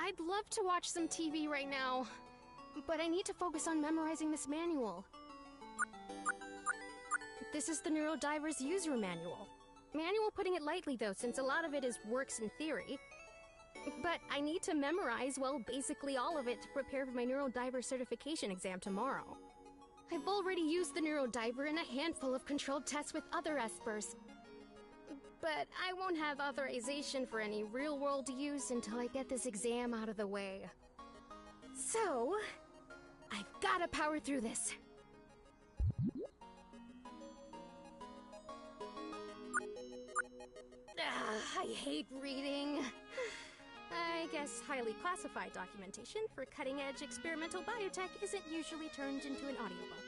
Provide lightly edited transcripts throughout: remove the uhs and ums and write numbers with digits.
I'd love to watch some TV right now, but I need to focus on memorizing this manual. This is the Neurodiver's user manual. Manual putting it lightly though, since a lot of it is works in theory. But I need to memorize, well, basically all of it to prepare for my Neurodiver certification exam tomorrow. I've already used the Neurodiver in a handful of controlled tests with other espers. But I won't have authorization for any real-world use until I get this exam out of the way. So, I've gotta power through this. I hate reading. I guess highly classified documentation for cutting-edge experimental biotech isn't usually turned into an audiobook.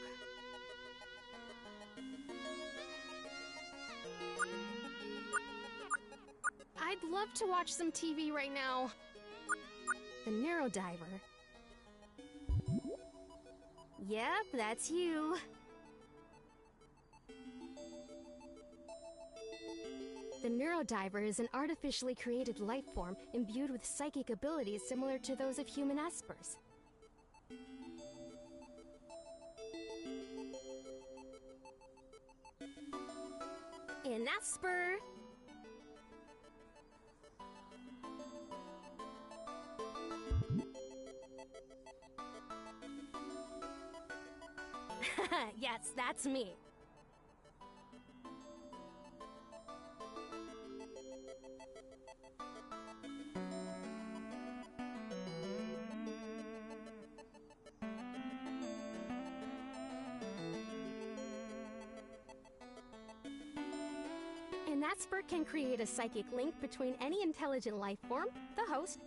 I'd love to watch some TV right now. The Neurodiver. Yep, that's you. The Neurodiver is an artificially created life form imbued with psychic abilities similar to those of human espers. An esper! Yes, that's me. An esper can create a psychic link between any intelligent life form, the host,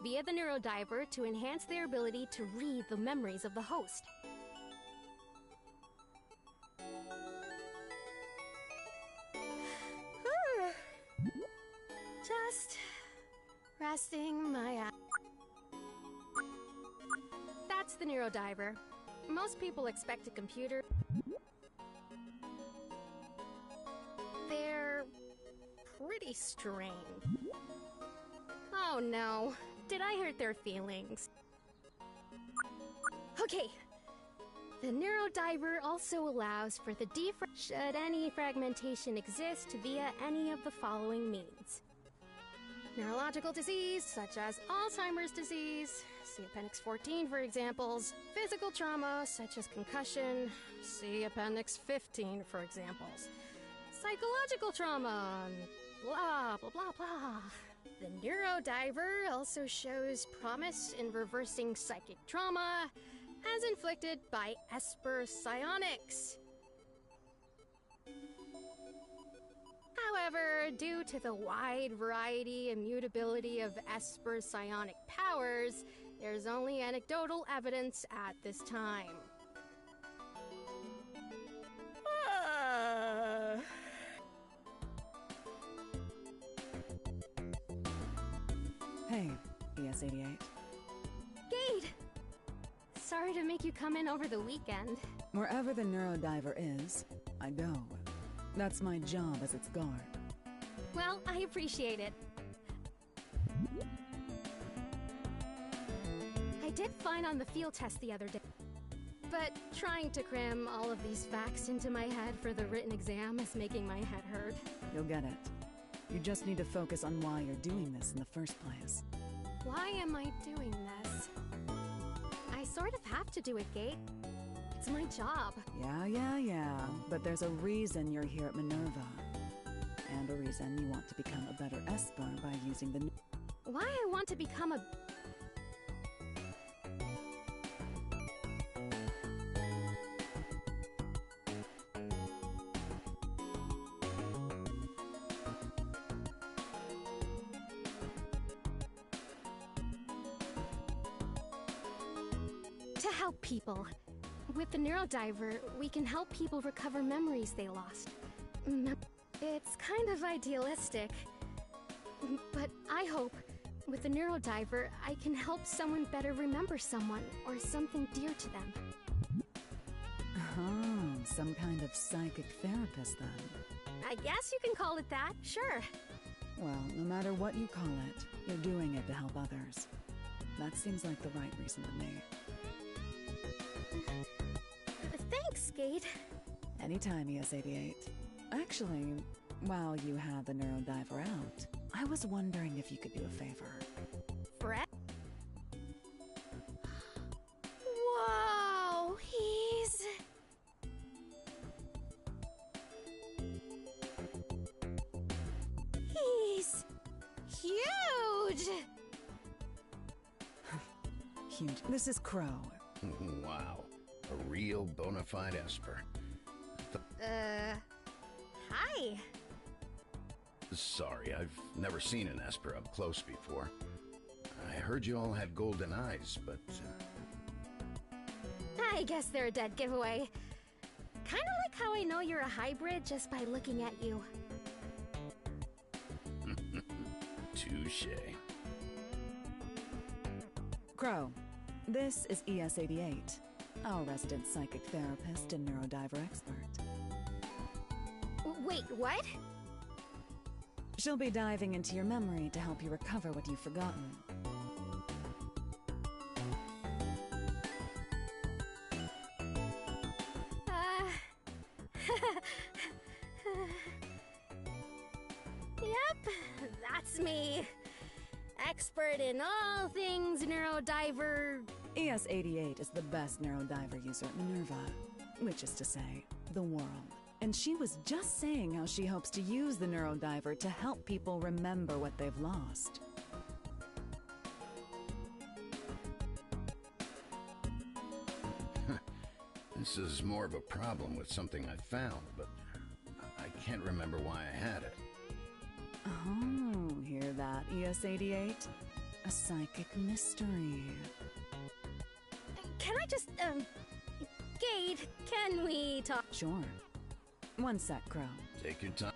via the Neurodiver to enhance their ability to read the memories of the host. Just resting my ass. That's the Neurodiver. Most people expect a computer. They're pretty strange. Oh no. Did I hurt their feelings? Okay. The Neurodiver also allows for the should any fragmentation exist via any of the following means. Neurological disease, such as Alzheimer's disease, see Appendix 14 for examples. Physical trauma, such as concussion, see Appendix 15 for examples. Psychological trauma, blah, blah, blah, blah. The Neurodiver also shows promise in reversing psychic trauma as inflicted by Esper psionics. However, due to the wide variety and mutability of Esper psionic powers, there's only anecdotal evidence at this time. Hey, ES88. Gade! Sorry to make you come in over the weekend. Wherever the Neurodiver is, I go. That's my job as its guard. Well, I appreciate it. I did fine on the field test the other day. But trying to cram all of these facts into my head for the written exam is making my head hurt. You'll get it. You just need to focus on why you're doing this in the first place. Why am I doing this? I sort of have to do it, Gate. It's my job. Yeah. But there's a reason you're here at Minerva. And a reason you want to become a better Esper by using the... Why I want to become a... To help people. With the Neurodiver, we can help people recover memories they lost. It's kind of idealistic. But I hope, with the Neurodiver, I can help someone better remember someone or something dear to them. Oh, some kind of psychic therapist then. I guess you can call it that, sure. Well, no matter what you call it, you're doing it to help others. That seems like the right reason to me. Thanks, Gate. Anytime, ES88. Actually, while you had the Neurodiver out, I was wondering if you could do a favor. Brett? Whoa, he's huge! Huge. This is Crow. Wow. A real bona fide Esper. Hi. Sorry, I've never seen an Esper up close before. I heard you all had golden eyes, but... I guess they're a dead giveaway. Kinda like how I know you're a hybrid just by looking at you. Touche. Crow, this is ES88, our resident psychic therapist and Neurodiver expert. Wait, what? She'll be diving into your memory to help you recover what you've forgotten. Yep, that's me. Expert in all things Neurodiver. ES88 is the best Neurodiver user at Minerva, which is to say, the world. And she was just saying how she hopes to use the Neurodiver to help people remember what they've lost. This is more of a problem with something I found, but I can't remember why I had it. Oh, hear that, ES88? A psychic mystery. Can I just, Gade, can we talk? Sure. One sec, Crow. Take your time.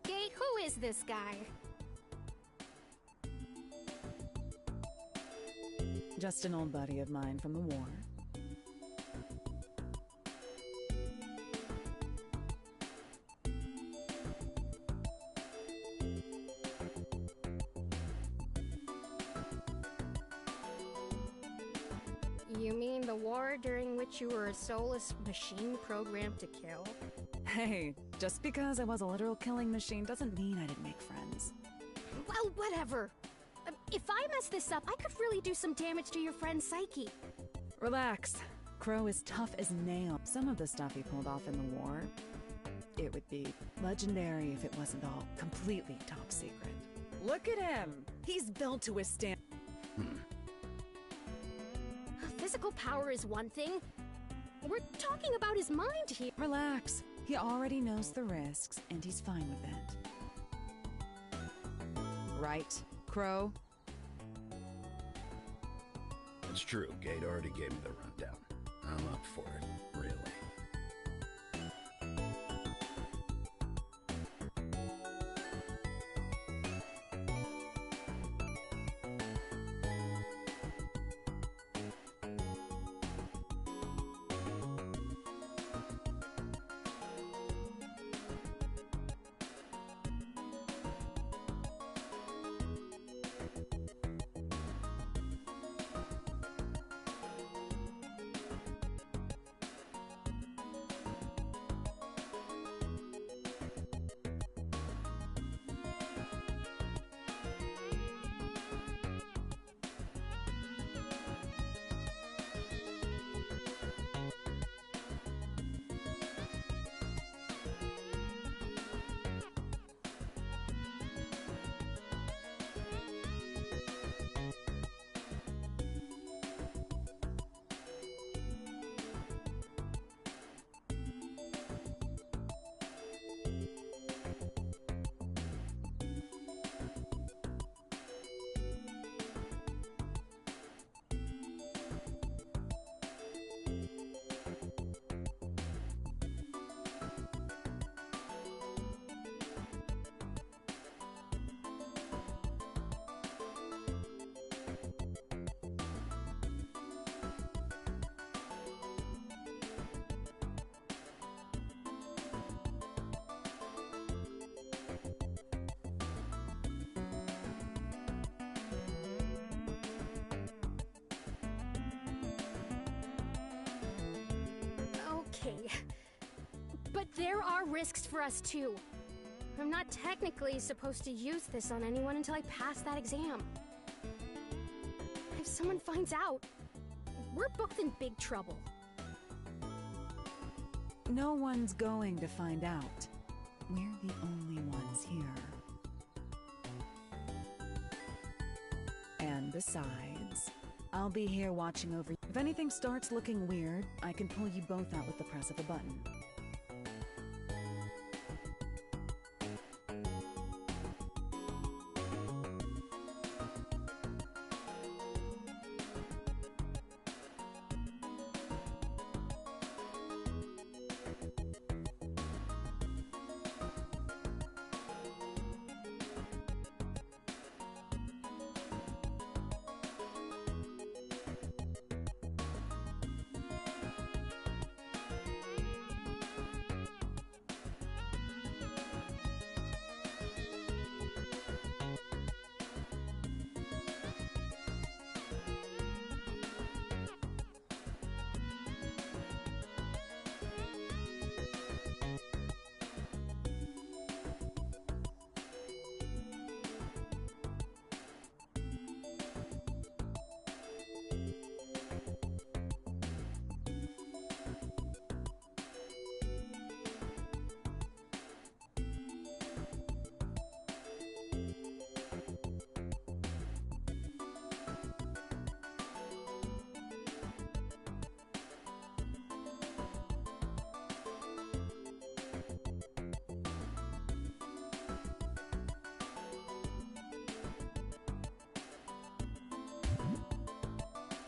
Gade, who is this guy? Just an old buddy of mine from the war. You mean the war during which you were a soulless machine programmed to kill? Hey, just because I was a literal killing machine doesn't mean I didn't make friends. Well, whatever. If I mess this up, I could really do some damage to your friend's psyche. Relax. Crow is tough as nails. Some of the stuff he pulled off in the war, it would be legendary if it wasn't all completely top secret. Look at him! He's built to withstand... Physical power is one thing. We're talking about his mind here. Relax. He already knows the risks, and he's fine with it. Right, Crow? It's true, Gate already gave me the rundown. I'm up for it, really. There are risks for us too. I'm not technically supposed to use this on anyone until I pass that exam. If someone finds out, we're both in big trouble. No one's going to find out. We're the only ones here. And besides, I'll be here watching over you. If anything starts looking weird, I can pull you both out with the press of a button.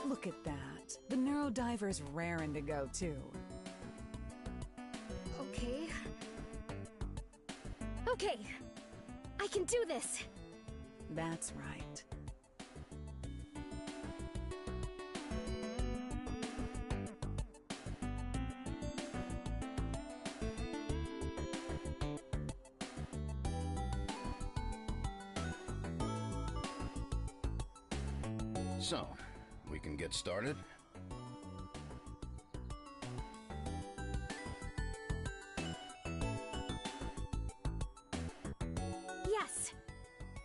Look at that. The Neurodiver's raring to go, too. Okay. Okay. I can do this. That's right. So, we can get started? Yes.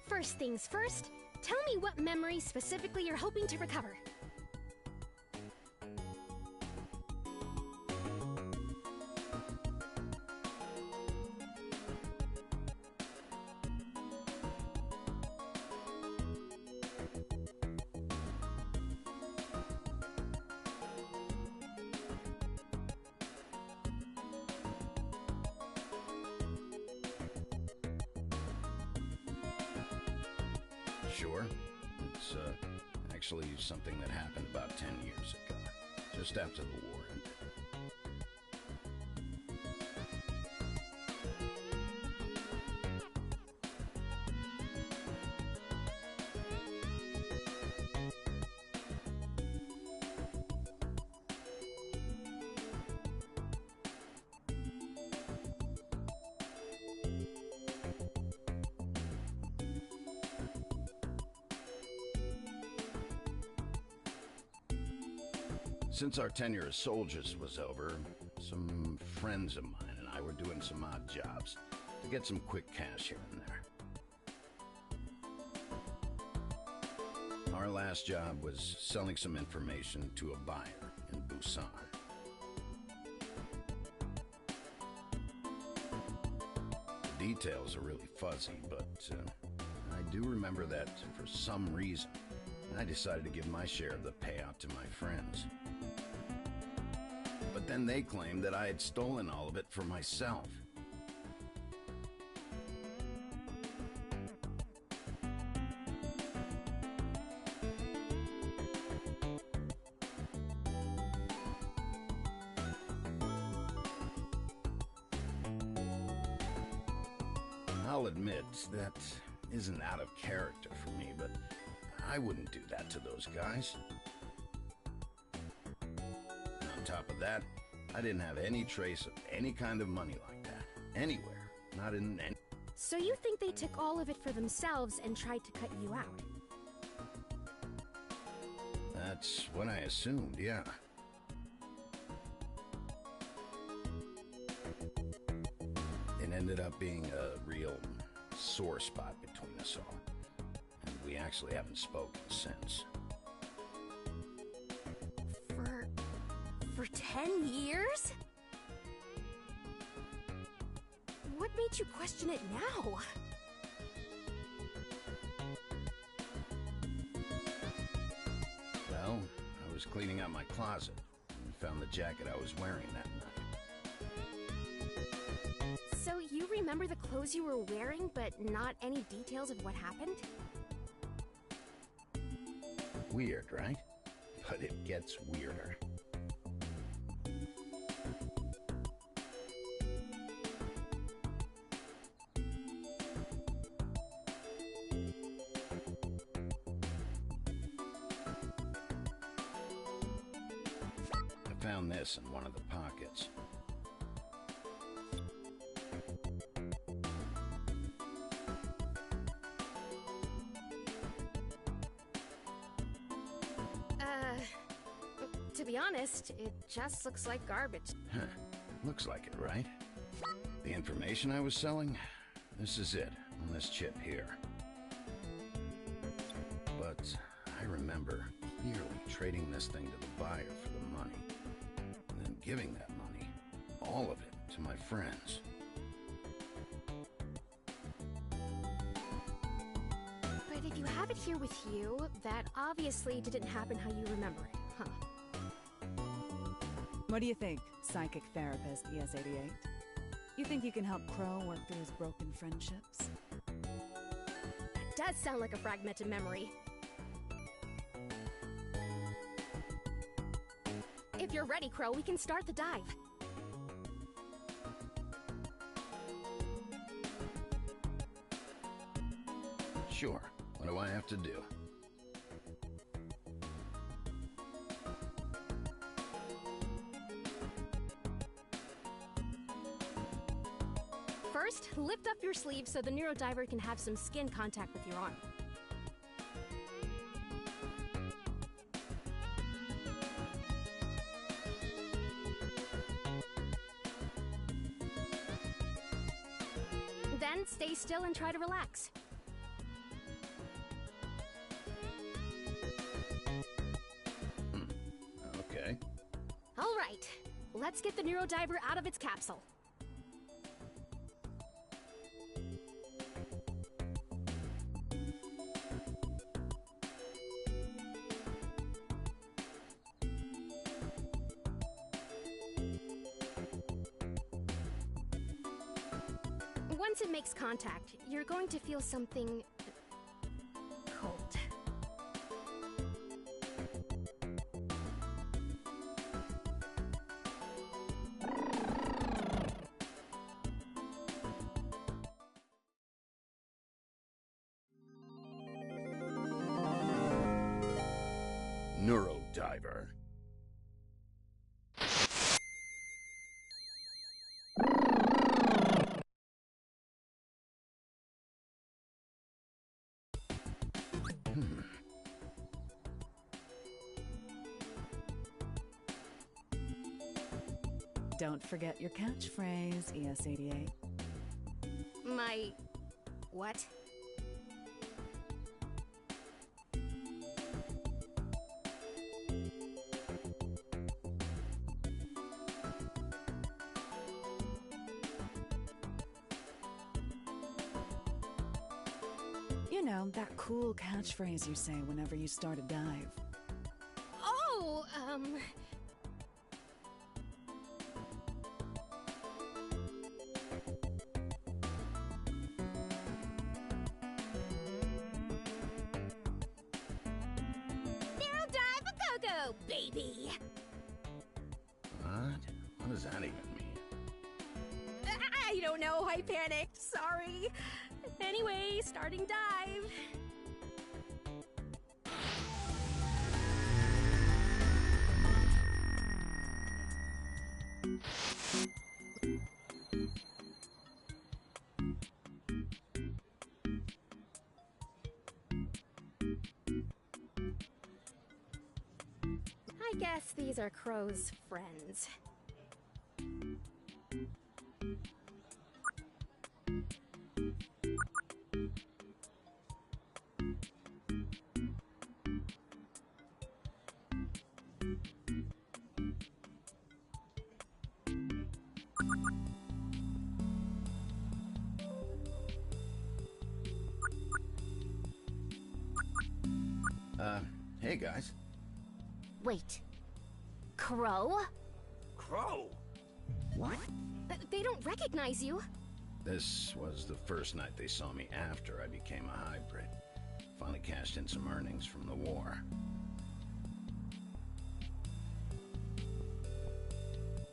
First things first, tell me what memory specifically you're hoping to recover. Sure. It's actually something that happened about 10 years ago, just after the war ended. Since our tenure as soldiers was over, some friends of mine and I were doing some odd jobs to get some quick cash here and there. Our last job was selling some information to a buyer in Busan. The details are really fuzzy, but I do remember that for some reason, I decided to give my share of the payout to my friends. But then they claimed that I had stolen all of it for myself. I'll admit that isn't out of character for me, but I wouldn't do that to those guys. On top of that, I didn't have any trace of any kind of money like that. Anywhere. Not in any... So you think they took all of it for themselves and tried to cut you out? That's what I assumed, yeah. ended up being a real sore spot between us all. And we actually haven't spoken since. For 10 years? What made you question it now? Well, I was cleaning out my closet and found the jacket I was wearing that night. So you remember the clothes you were wearing, but not any details of what happened? Weird, right? But it gets weirder. I found this in one of the pockets. To be honest, it just looks like garbage. Huh. Looks like it, right? The information I was selling? This is it, on this chip here. But I remember clearly trading this thing to the buyer for the money, and then giving that money, all of it, to my friends. But if you have it here with you, that obviously didn't happen how you remember it, huh? What do you think, psychic therapist ES88? You think you can help Crow work through his broken friendships? That does sound like a fragmented memory. If you're ready, Crow, we can start the dive. Sure. What do I have to do? First, lift up your sleeve so the Neurodiver can have some skin contact with your arm. Then stay still and try to relax. Okay. All right, let's get the Neurodiver out of its capsule. Once it makes contact, you're going to feel something cold. Neurodiver. Don't forget your catchphrase, ES88. My... what? You know, that cool catchphrase you say whenever you start a dive. Oh, Neurodiver go-go, baby! What? What does that even mean? I don't know, I panicked, sorry. Anyway, starting dive. I guess these are Crow's friends. Hey, guys. Wait. Crow? Crow? They don't recognize you. This was the first night they saw me after I became a hybrid. Finally cashed in some earnings from the war.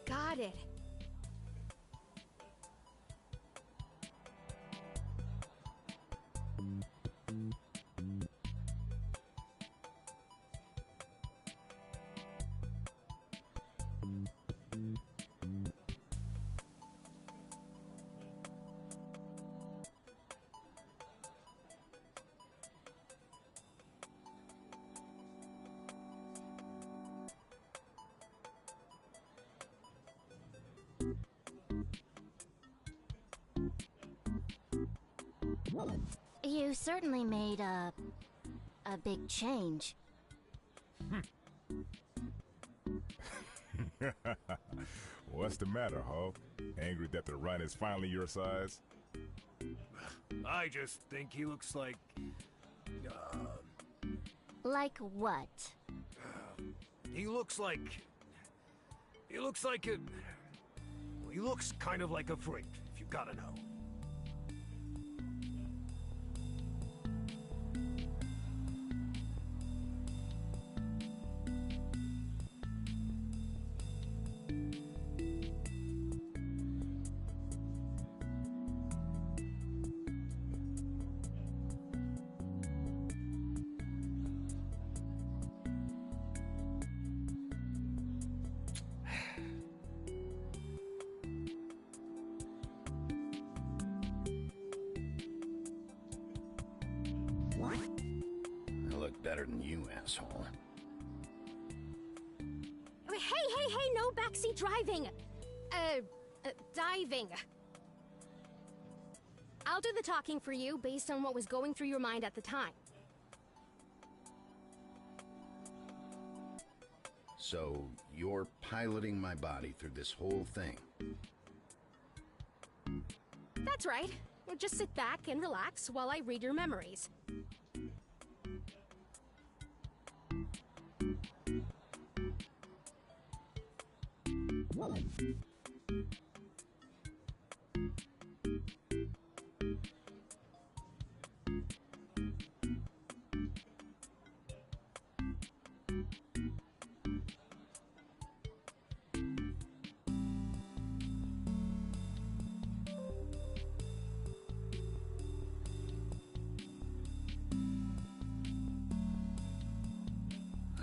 Got it. You certainly made a big change. What's the matter, Hulk? Angry that the run is finally your size? I just think he looks like... Like what? He looks like a... He looks kind of like a freak, if you gotta know. I look better than you, asshole. Hey, no backseat driving! Diving. I'll do the talking for you based on what was going through your mind at the time. So, you're piloting my body through this whole thing? That's right. Well, just sit back and relax while I read your memories.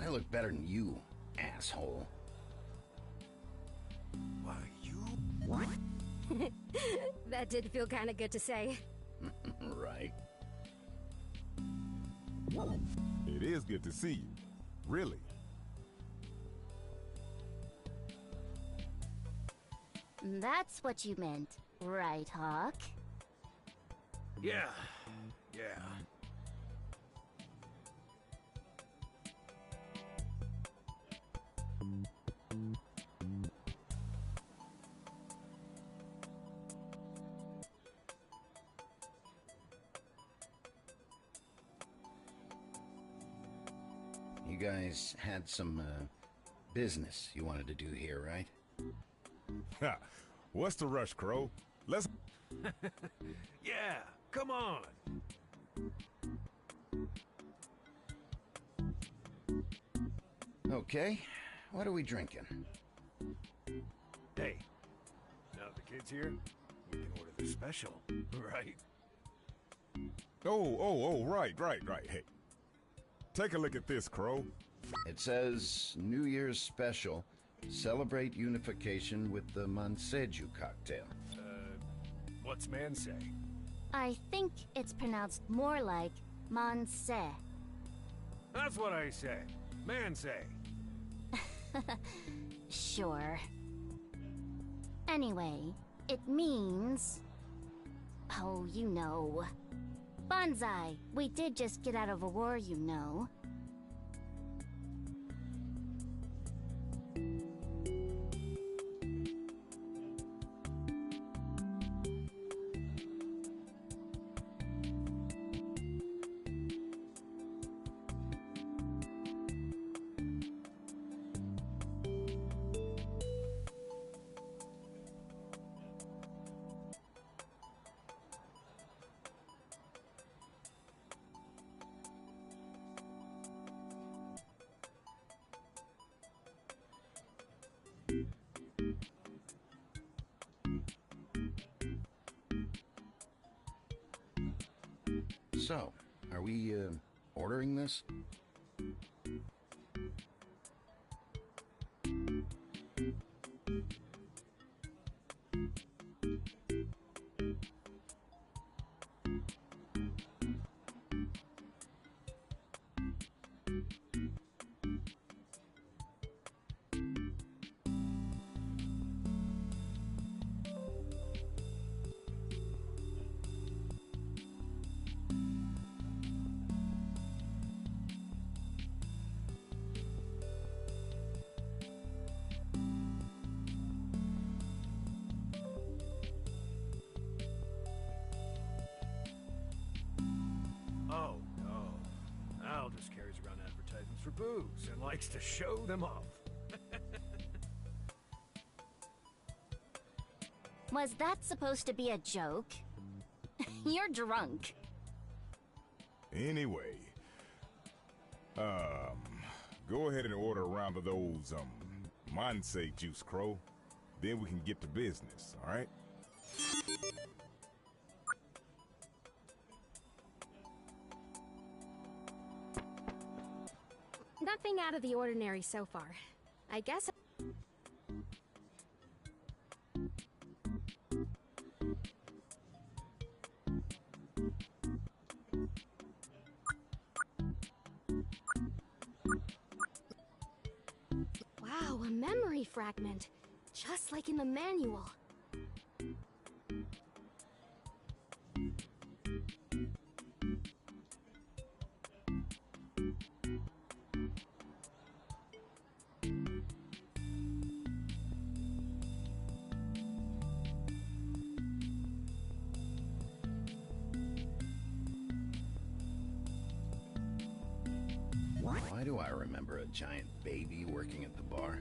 I look better than you, asshole. Why, you... That did feel kind of good to say. Right. It is good to see you. Really. That's what you meant, right, Hawk? Yeah. You guys had some, business you wanted to do here, right? Ha! What's the rush, Crow? Let's... Yeah, come on. Okay, what are we drinking? Hey, now the kid's here, we can order the special, right? Oh, right. Hey, take a look at this, Crow. It says, New Year's Special, celebrate unification with the Manseju cocktail. What's man say? I think it's pronounced more like Monse. That's what I said. Man say. Sure. Anyway, it means... Oh, you know. Bonsai, we did just get out of a war, you know. So, are we, ordering this? Oh, no. Al just carries around advertisements for booze and likes to show them off. Was that supposed to be a joke? You're drunk. Anyway, go ahead and order a round of those, Monse juice, Crow. Then we can get to business, alright? Nothing out of the ordinary so far. I guess. Wow, a memory fragment. Just like in the manual. Why do I remember a giant baby working at the bar?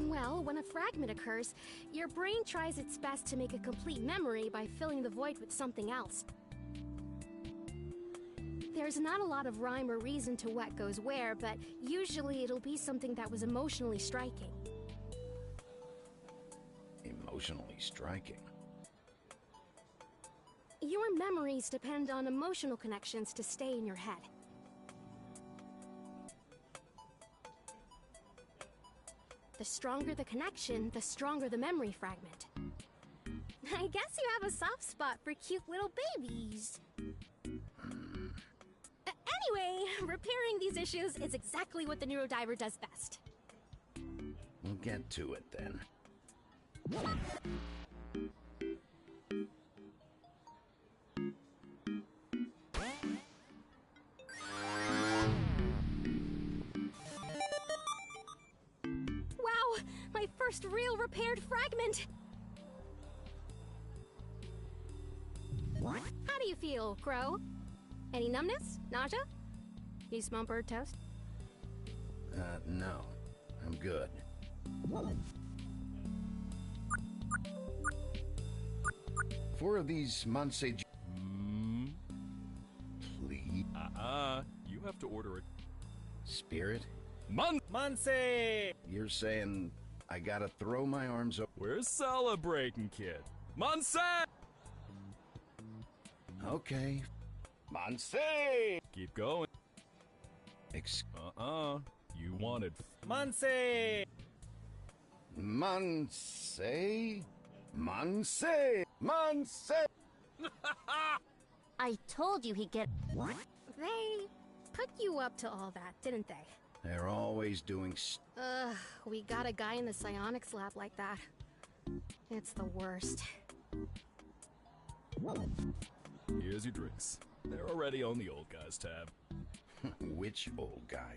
Well, when a fragment occurs, your brain tries its best to make a complete memory by filling the void with something else. There's not a lot of rhyme or reason to what goes where, but usually it'll be something that was emotionally striking. Emotionally striking. Your memories depend on emotional connections to stay in your head. The stronger the connection, the stronger the memory fragment. I guess you have a soft spot for cute little babies. Anyway, repairing these issues is exactly what the Neurodiver does best. We'll get to it then. Wow, my first real repaired fragment! How do you feel, Crow? Any numbness? Nausea? You smell bird toast? No. I'm good. 4 of these Monse... Please? You have to order it. Spirit? Monse! You're saying I gotta throw my arms up? We're celebrating, kid. Monse! Okay. Monse! Keep going. You wanted... Monse! Monse? Monse! Monse! I told you he'd get... They put you up to all that, didn't they? They're always doing We got a guy in the psionics lab like that. It's the worst. Here's your drinks. They're already on the old guy's tab. Which old guy?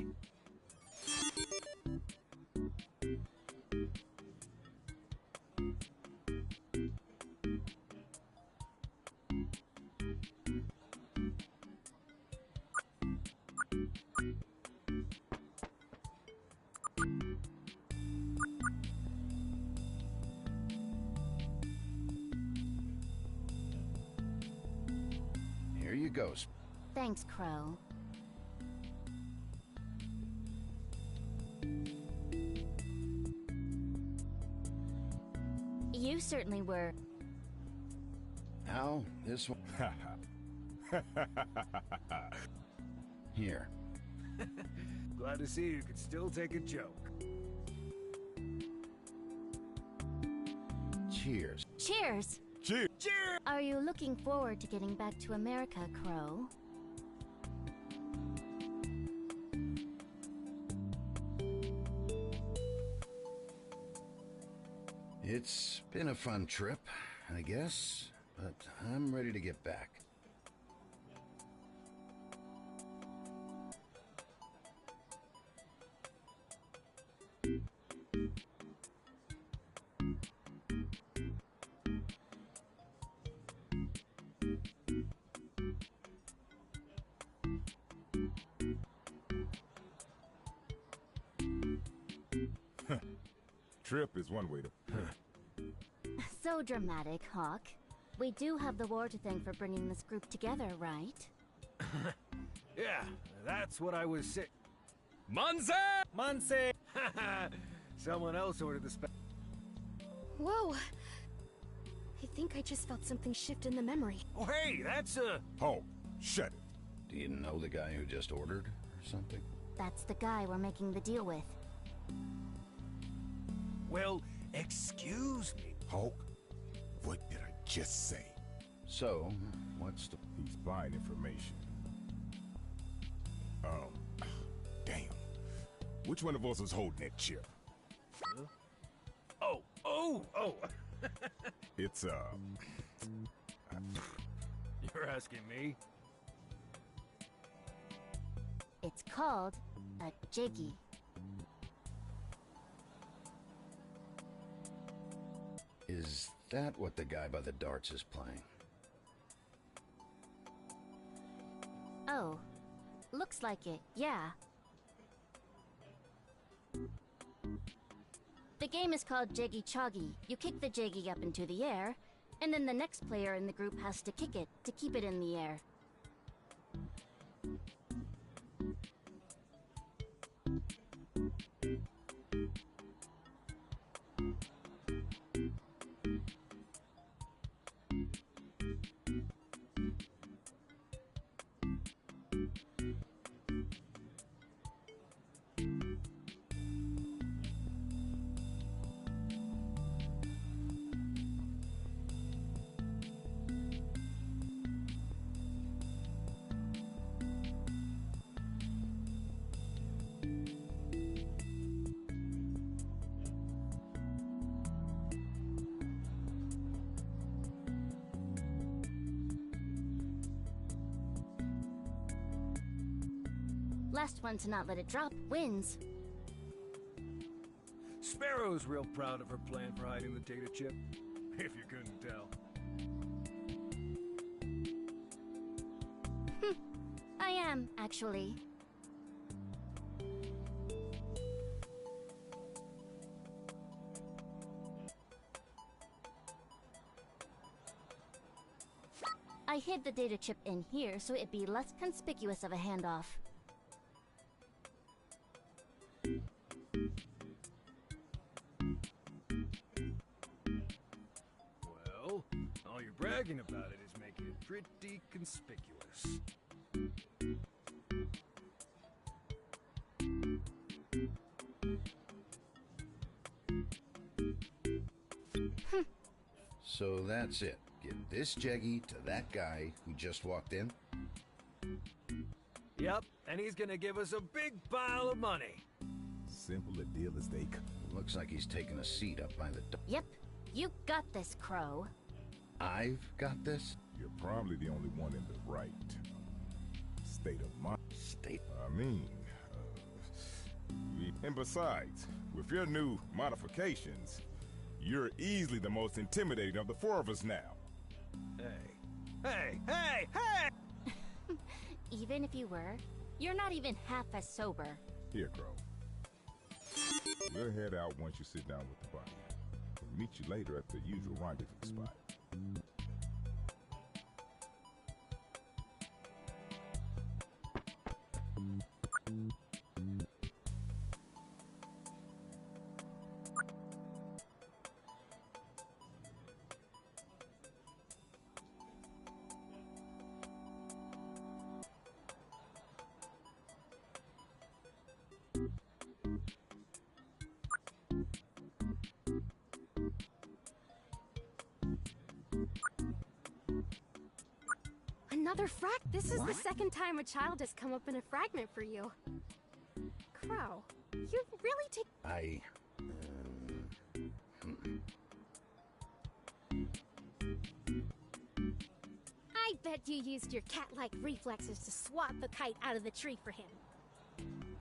Here you go. Thanks, Crow. You certainly were. How? This one? Here. Glad to see you could still take a joke. Cheers. Cheers! Cheers! Cheers! Are you looking forward to getting back to America, Crow? It's been a fun trip, I guess, but I'm ready to get back. Trip is one way to... So dramatic, Hawk. We do have the war to thank for bringing this group together, right? Yeah, that's what I was sick. Manze! Manse! Someone else ordered the Whoa! I think I just felt something shift in the memory. Oh, hey, that's Oh, shut it. Do you know the guy who just ordered or something? That's the guy we're making the deal with. Well, excuse me. Hulk, what did I just say? So, what's the... He's buying information. Damn. Which one of us is holding that chip? Oh! It's, You're asking me? It's called a jiggy. Is that what the guy by the darts is playing? Oh, looks like it, yeah. The game is called Jiggy Choggy. You kick the jiggy up into the air, and then the next player in the group has to kick it to keep it in the air. Last one to not let it drop wins. Sparrow's real proud of her plan for hiding the data chip, if you couldn't tell. I am, actually. I hid the data chip in here so it'd be less conspicuous of a handoff. Well, all you're bragging about it is making it pretty conspicuous. So that's it. Give this jeggy to that guy who just walked in? Yep, and he's gonna give us a big pile of money. simple a deal as they... Looks like he's taking a seat up by the door. Yep, you got this, Crow. I've got this? You're probably the only one in the right state of mind. State? And besides, with your new modifications, you're easily the most intimidating of the four of us now. Hey! Even if you were, you're not even half as sober. Here, Crow. We'll head out once you sit down with the body. We'll meet you later at the usual rendezvous spot. Another This is the second time a child has come up in a fragment for you. Crow, you really take... I bet you used your cat-like reflexes to swat the kite out of the tree for him.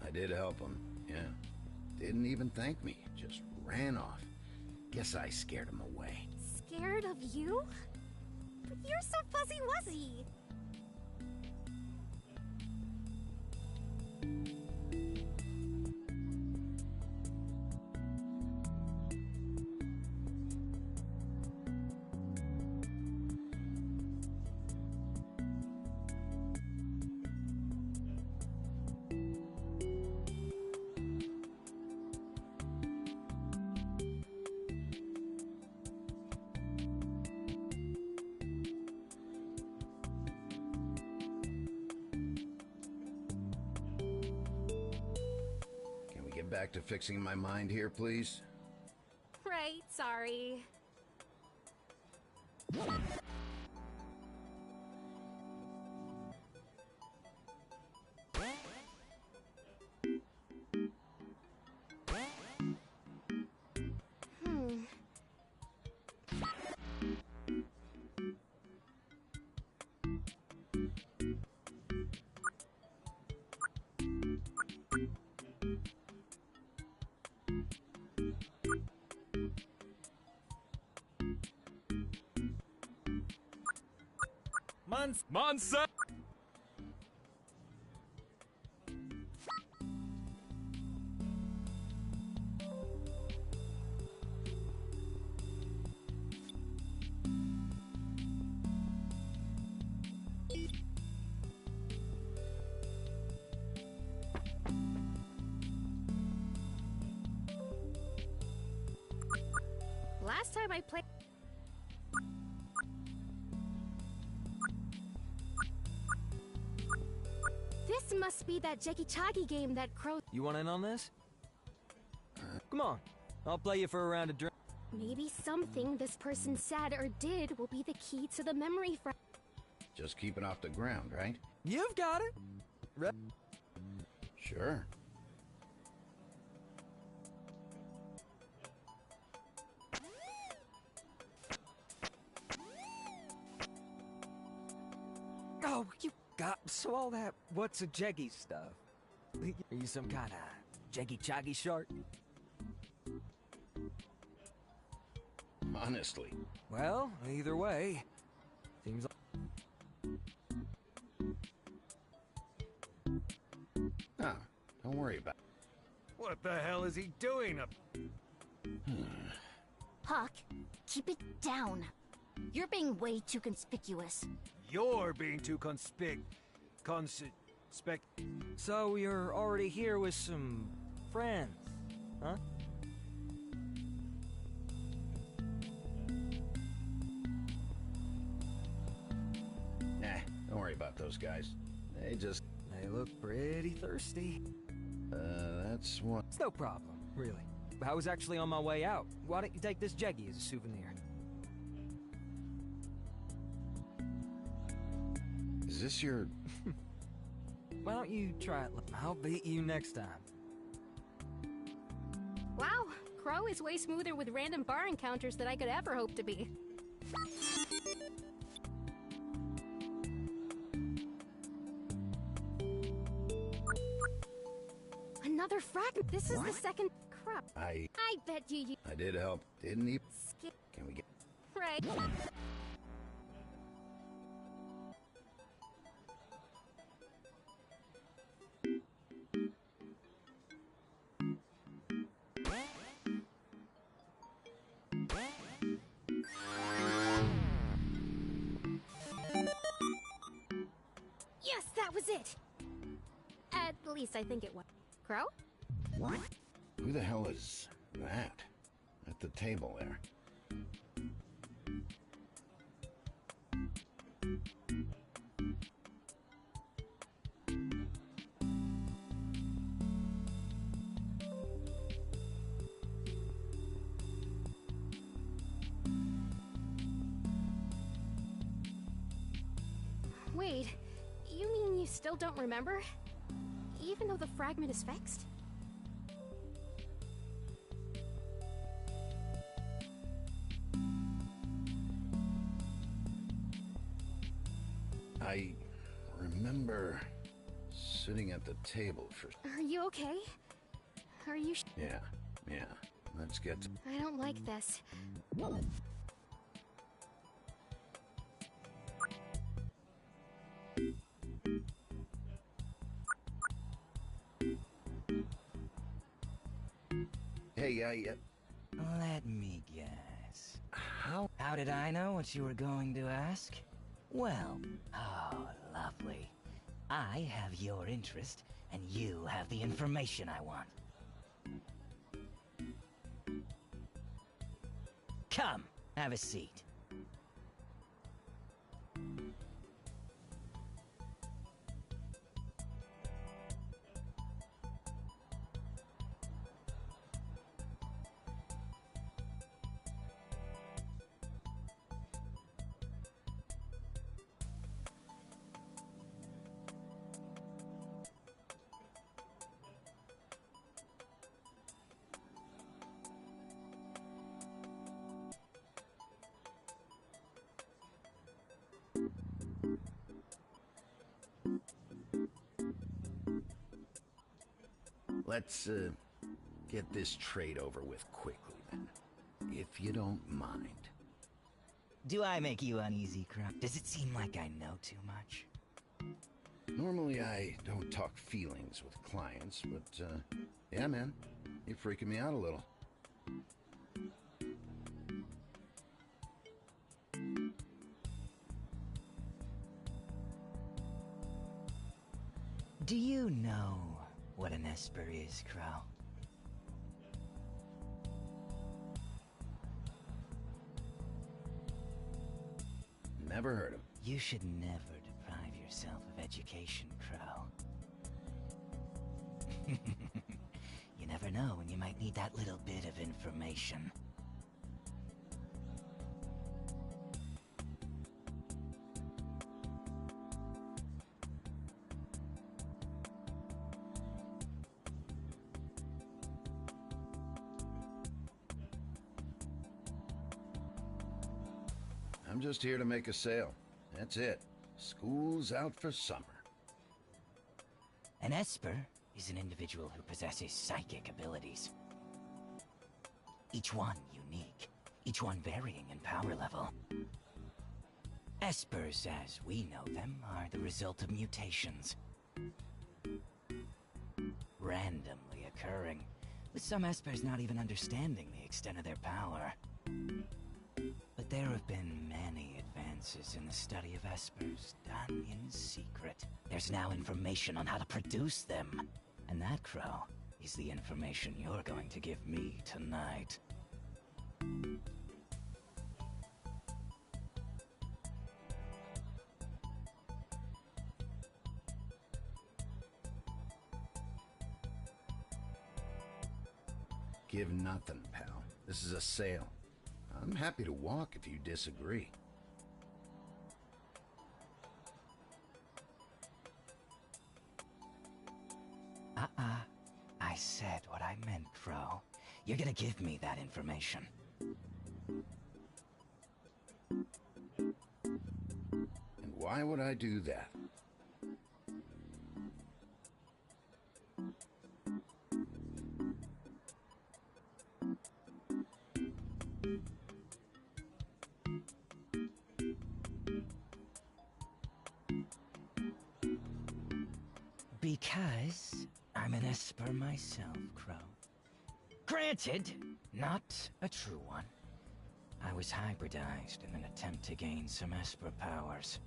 I did help him, yeah. Didn't even thank me, just ran off. Guess I scared him away. Scared of you? But you're so fuzzy-wuzzy. Back to fixing my mind here, please. Right, sorry. Monster! Last time I played... This must be that Jeggy-Chaggy game that Crow... You want in on this? Come on, I'll play you for a round of drink. Maybe something this person said or did will be the key to the memory Just keep it off the ground, right? You've got it! Sure. Oh, you got... So all that what's a jeggy stuff? Are you some kind of jeggy-chaggy shark? Honestly. Well, either way, seems like... Ah, don't worry about it. What the hell is he doing up? Hawk, keep it down. You're being way too conspicuous. You're being too So you're already here with some friends, huh? Nah, don't worry about those guys. They look pretty thirsty. That's what... It's no problem, really. I was actually on my way out. Why don't you take this jeggy as a souvenir? Is this your... Why don't you try it? I'll beat you next time. Wow, Crow is way smoother with random bar encounters than I could ever hope to be. Another fragment. This is the second crap. I bet you... I did help. Didn't he? Skip. Can we get... Right. Yes, that was it! At At least I think it was. Crow? Who the hell is that? At the table there. Wait, you mean you still don't remember? Even though the fragment is fixed? I remember sitting at the table for... Are you okay? Are you Yeah. Let's get to... I don't like this. Hey, Let me guess. how... How did I know what you were going to ask? Well, oh, lovely. I have your interest, and you have the information I want. Come, have a seat. Let's, get this trade over with quickly, then. If you don't mind. Do I make you uneasy, Crow? Does it seem like I know too much? Normally, I don't talk feelings with clients, but, yeah, man. You're freaking me out a little. Do you know what an Esper is, Crow? Never heard of him. You should never deprive yourself of education, Crow. You never know when you might need that little bit of information. I'm just here to make a sale. That's it. School's out for summer. An Esper is an individual who possesses psychic abilities. Each one unique, each one varying in power level. Espers, as we know them, are the result of mutations. Randomly occurring, with some Espers not even understanding the extent of their power. But there have been many advances in the study of Espers, done in secret. There's now information on how to produce them. And that, Crow, is the information you're going to give me tonight. Give nothing, pal. This is a sale. I'm happy to walk if you disagree. I said what I meant, Crow. You're gonna give me that information. And why would I do that? Because I'm an Esper myself, Crow. Granted, not a true one. I was hybridized in an attempt to gain some Esper powers.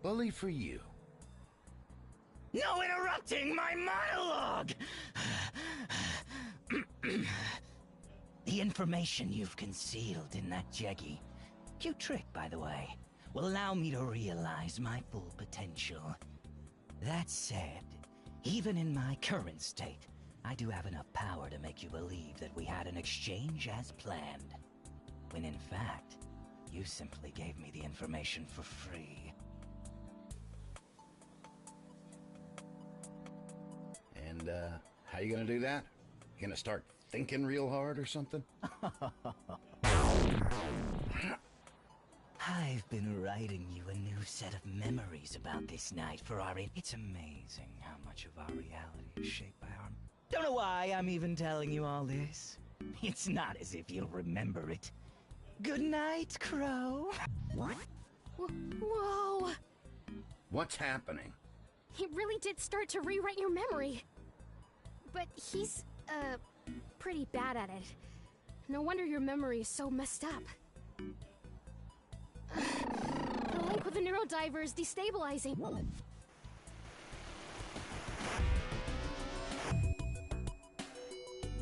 Bully for you. No interrupting my monologue! The information you've concealed in that jeggy, cute trick by the way, will allow me to realize my full potential. That said, even in my current state, I do have enough power to make you believe that we had an exchange as planned. When in fact, you simply gave me the information for free. And, how you gonna do that? You gonna start thinking real hard or something? I've been writing you a new set of memories about this night for our... It's amazing how much of our reality is shaped by our... Don't know why I'm even telling you all this. It's not as if you'll remember it. Good night, Crow. Whoa! What's happening? He really did start to rewrite your memory. But he's, pretty bad at it. No wonder your memory is so messed up. The link with the Neurodiver is destabilizing.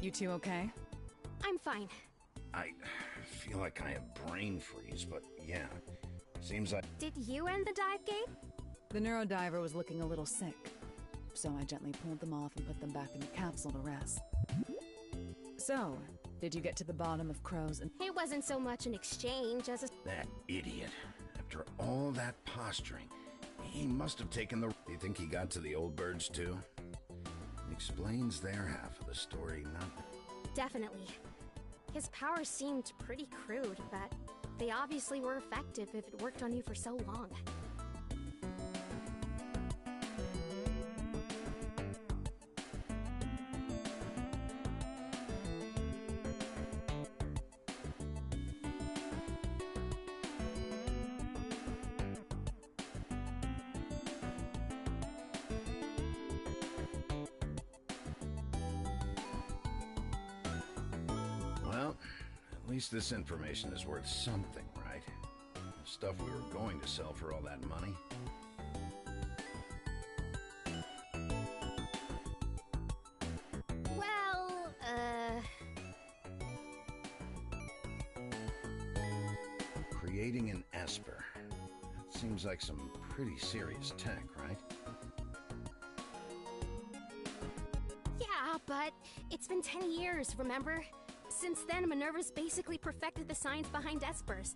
You two okay? I'm fine. I feel like I have brain freeze, but yeah. Seems like... Did you end the dive gate? The Neurodiver was looking a little sick, so I gently pulled them off and put them back in the capsule to rest. So, did you get to the bottom of Crow's and... It wasn't so much an exchange as a... That idiot. After all that posturing, he must have taken the... Do you think he got to the old birds too? Explains their half of the story, not... Definitely. His powers seemed pretty crude, but they obviously were effective if it worked on you for so long. At least this information is worth something, right? The stuff we were going to sell for all that money. Well, Creating an Esper. That seems like some pretty serious tech, right? Yeah, but it's been 10 years, remember? Since then, Minerva's basically perfected the science behind espers.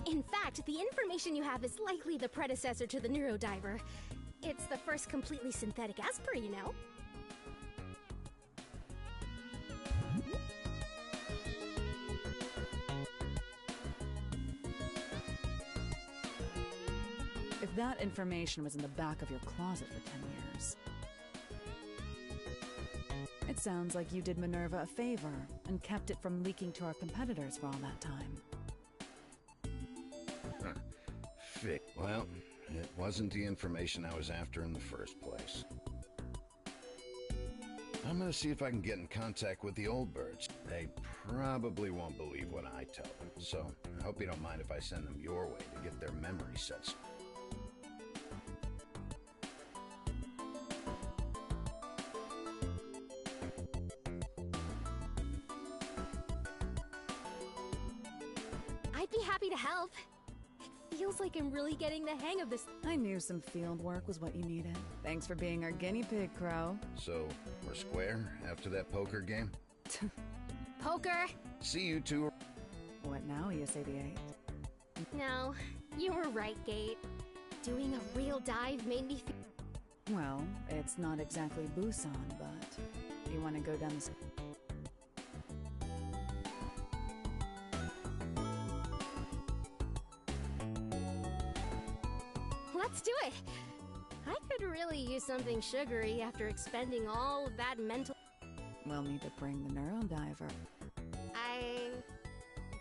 In fact, the information you have is likely the predecessor to the Neurodiver. It's the first completely synthetic esper, you know? If that information was in the back of your closet for 10 years... It sounds like you did Minerva a favor and kept it from leaking to our competitors for all that time. Well, it wasn't the information I was after in the first place. I'm gonna see if I can get in contact with the old birds. They probably won't believe what I tell them, so I hope you don't mind if I send them your way to get their memory sets. I'd be happy to help. It feels like I'm really getting the hang of this. I knew some field work was what you needed. Thanks for being our guinea pig, Crow. So, we're square after that poker game? Poker? See you two. What now, ES88? No, you were right, Gate. Doing a real dive made me feel... Well, it's not exactly Busan, but... You want to go down the... Let's do it! I could really use something sugary after expending all of that mental... We'll need to bring the Neurodiver. I...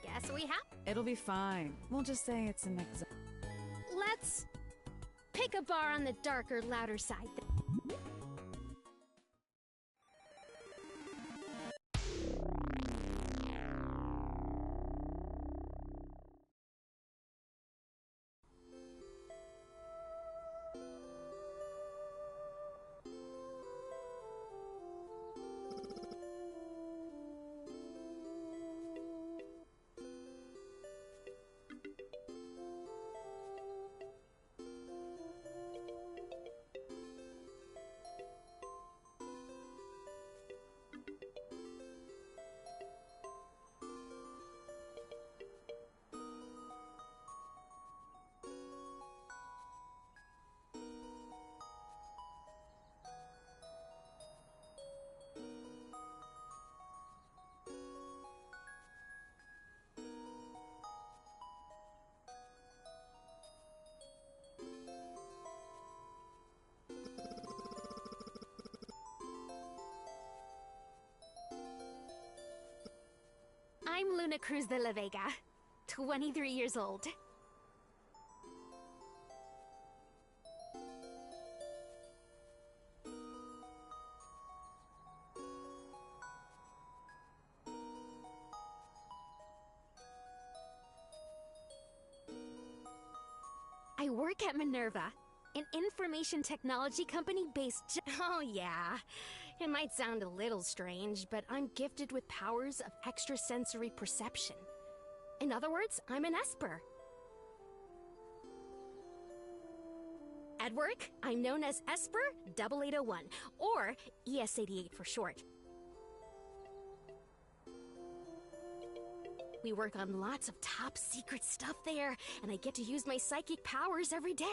guess we have... It'll be fine. We'll just say it's an Let's... pick a bar on the darker, louder side. Luna Cruz de la Vega, 23 years old. I work at Minerva, an information technology company based Oh yeah, it might sound a little strange, but I'm gifted with powers of extrasensory perception. In other words, I'm an Esper. At work, I'm known as Esper 8801, or ES88 for short. We work on lots of top secret stuff there, and I get to use my psychic powers every day.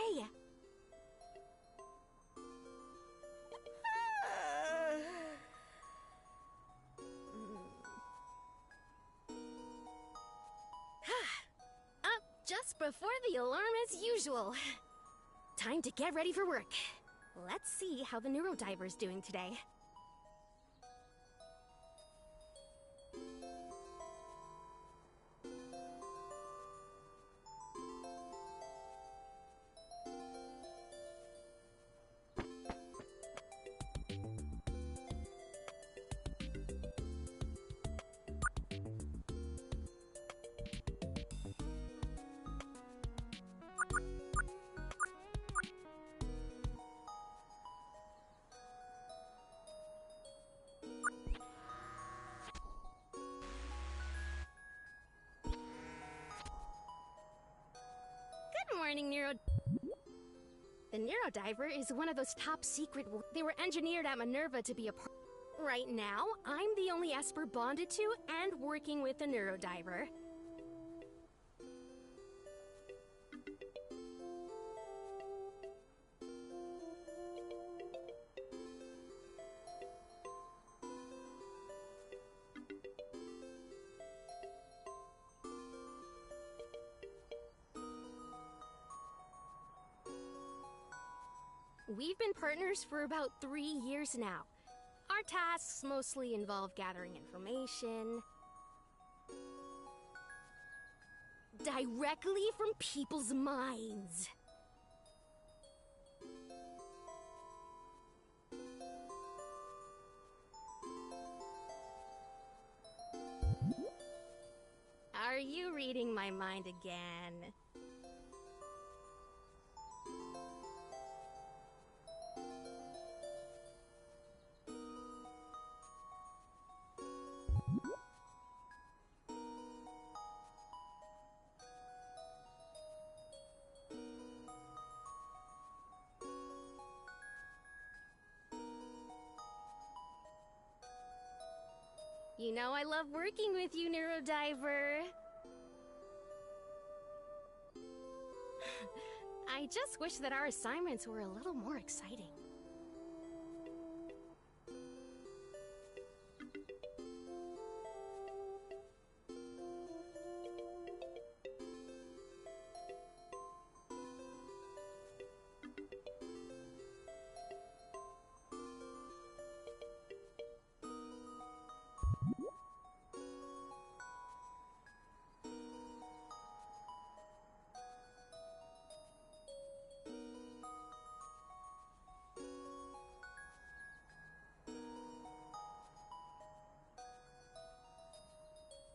Up just before the alarm as usual. Time to get ready for work. Let's see how the Neurodiver's doing today. Good morning, The Neurodiver is one of those top secret. They were engineered at Minerva to be a part. Right now, I'm the only Esper bonded to and working with the Neurodiver. We've been partners for about 3 years now. Our tasks mostly involve gathering information directly from people's minds. Are you reading my mind again? You know I love working with you, Neurodiver. I just wish that our assignments were a little more exciting.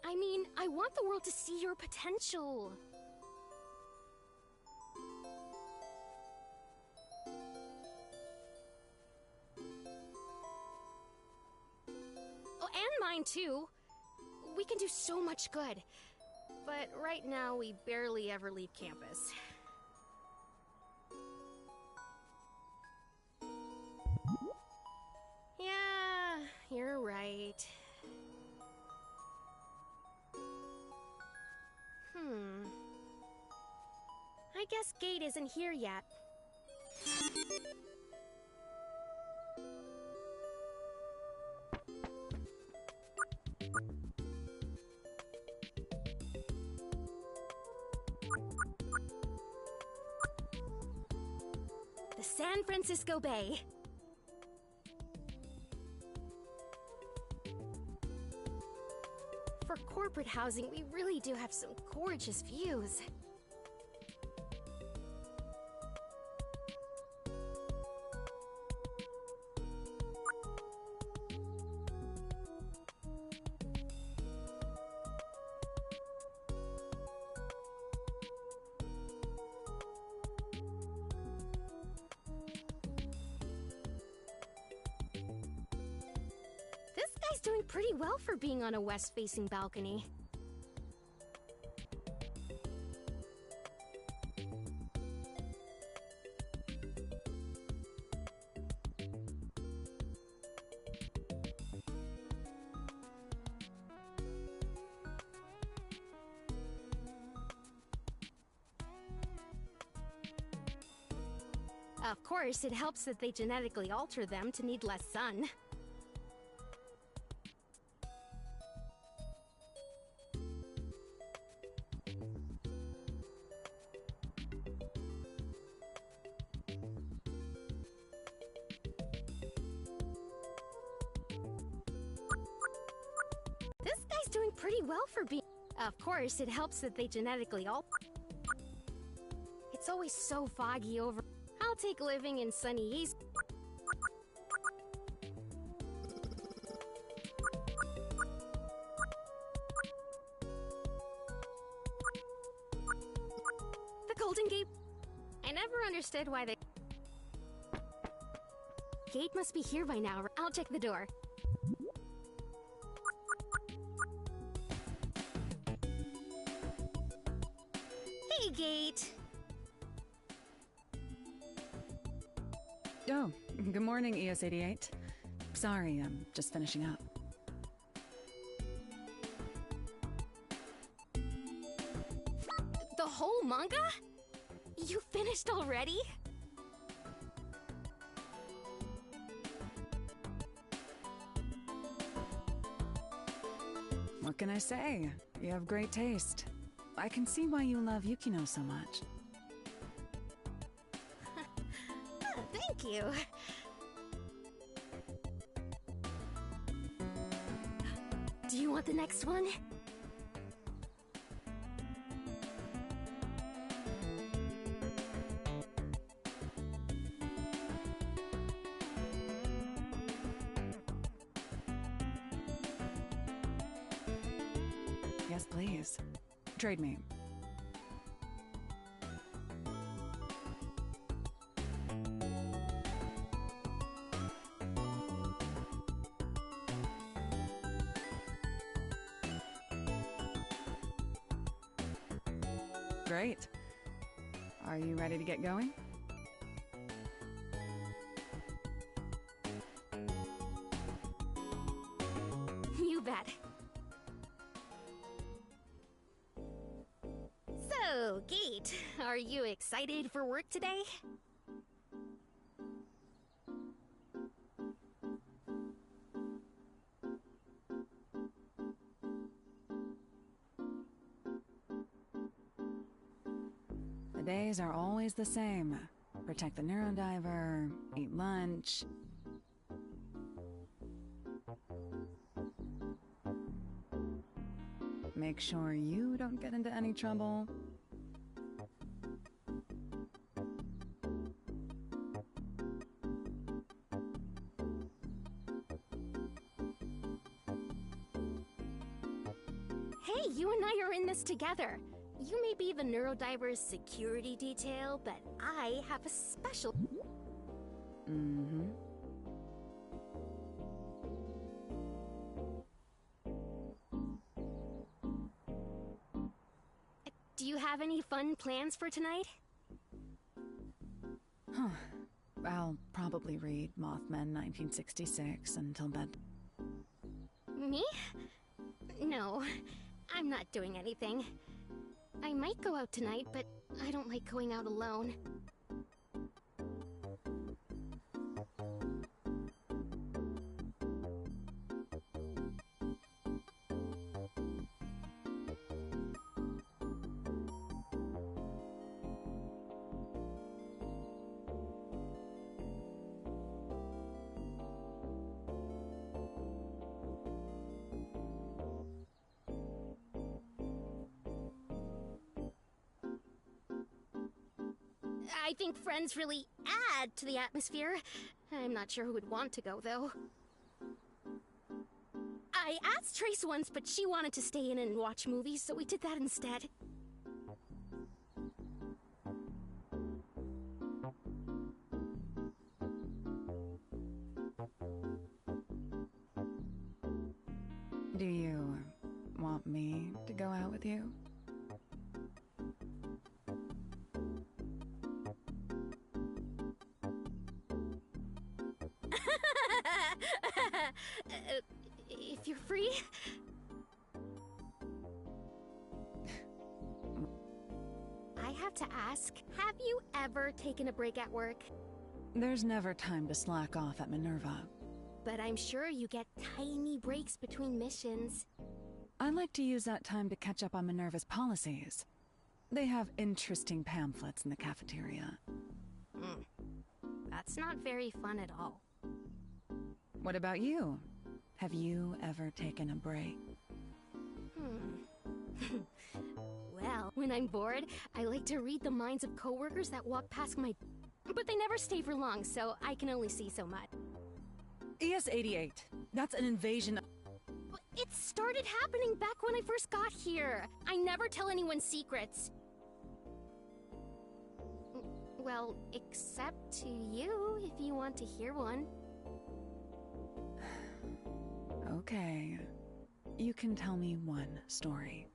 I mean, I want the world to see your potential. Oh, and mine too. We can do so much good. But right now, we barely ever leave campus. Yeah, you're right. I guess Gate isn't here yet. The San Francisco Bay. For corporate housing, we really do have some gorgeous views. He's doing pretty well for being on a west-facing balcony. Of course, it helps that they genetically alter them to need less sun. Doing pretty well for being... Of course, it helps that they genetically alter. It's always so foggy over... I'll take living in sunny East... The Golden Gate... I never understood why they... Gate must be here by now. I'll check the door. Gate. Oh, good morning, ES88. Sorry, I'm just finishing up. The whole manga? You finished already? What can I say? You have great taste. I can see why you love Yukino so much. Thank you. Do you want the next one? Yes, please. Trade me. Great. Are you ready to get going? You bet. So, Gate, are you excited for work today? The days are always the same. Protect the Neurodiver, eat lunch. Make sure you don't get into any trouble. Hey, you and I are in this together. You may be the Neurodiver's security detail, but I have a special... Mm-hmm. Do you have any fun plans for tonight? Huh. I'll probably read Mothman 1966 until bed. Me? No, I'm not doing anything. I might go out tonight, but I don't like going out alone. I think friends really add to the atmosphere. I'm not sure who would want to go, though. I asked Trace once, but she wanted to stay in and watch movies, so we did that instead. Do you want me to go out with you? If you're free? I have to ask, have you ever taken a break at work? There's never time to slack off at Minerva. But I'm sure you get tiny breaks between missions. I like to use that time to catch up on Minerva's policies. They have interesting pamphlets in the cafeteria. That's not very fun at all. What about you? Have you ever taken a break? Well, when I'm bored, I like to read the minds of coworkers that walk past my... But they never stay for long, so I can only see so much. ES-88. That's an invasion. It started happening back when I first got here. I never tell anyone secrets. Well, except to you, if you want to hear one. Okay. You can tell me one story.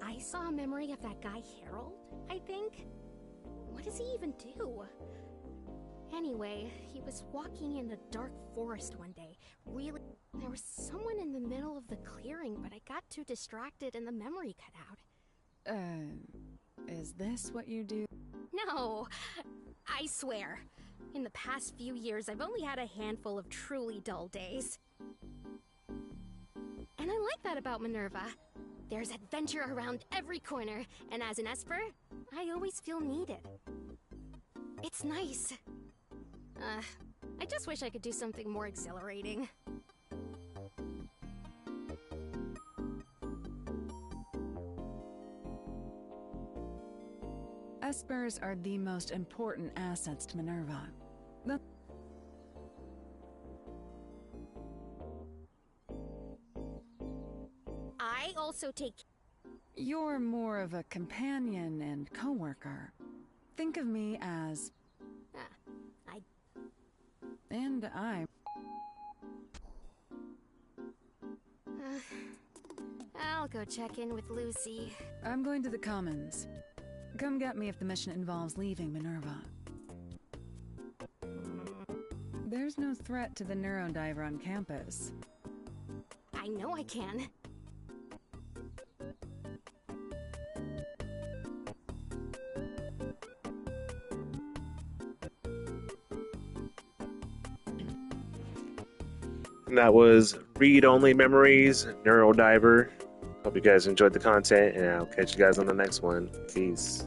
I saw a memory of that guy Harold, I think. What does he even do? Anyway, he was walking in a dark forest one day. Really, there was someone in the middle of the clearing, but I got too distracted and the memory cut out. Is this what you do? No, I swear. In the past few years, I've only had a handful of truly dull days. And I like that about Minerva. There's adventure around every corner, and as an Esper, I always feel needed. It's nice. I just wish I could do something more exhilarating. Espers are the most important assets to Minerva. I also take... You're more of a companion and co-worker. Think of me as... And I... I'll go check in with Lucy. I'm going to the Commons. Come get me if the mission involves leaving Minerva. There's no threat to the Neurodiver on campus. I know I can. And that was Read Only Memories, Neurodiver. Hope you guys enjoyed the content, and I'll catch you guys on the next one. Peace.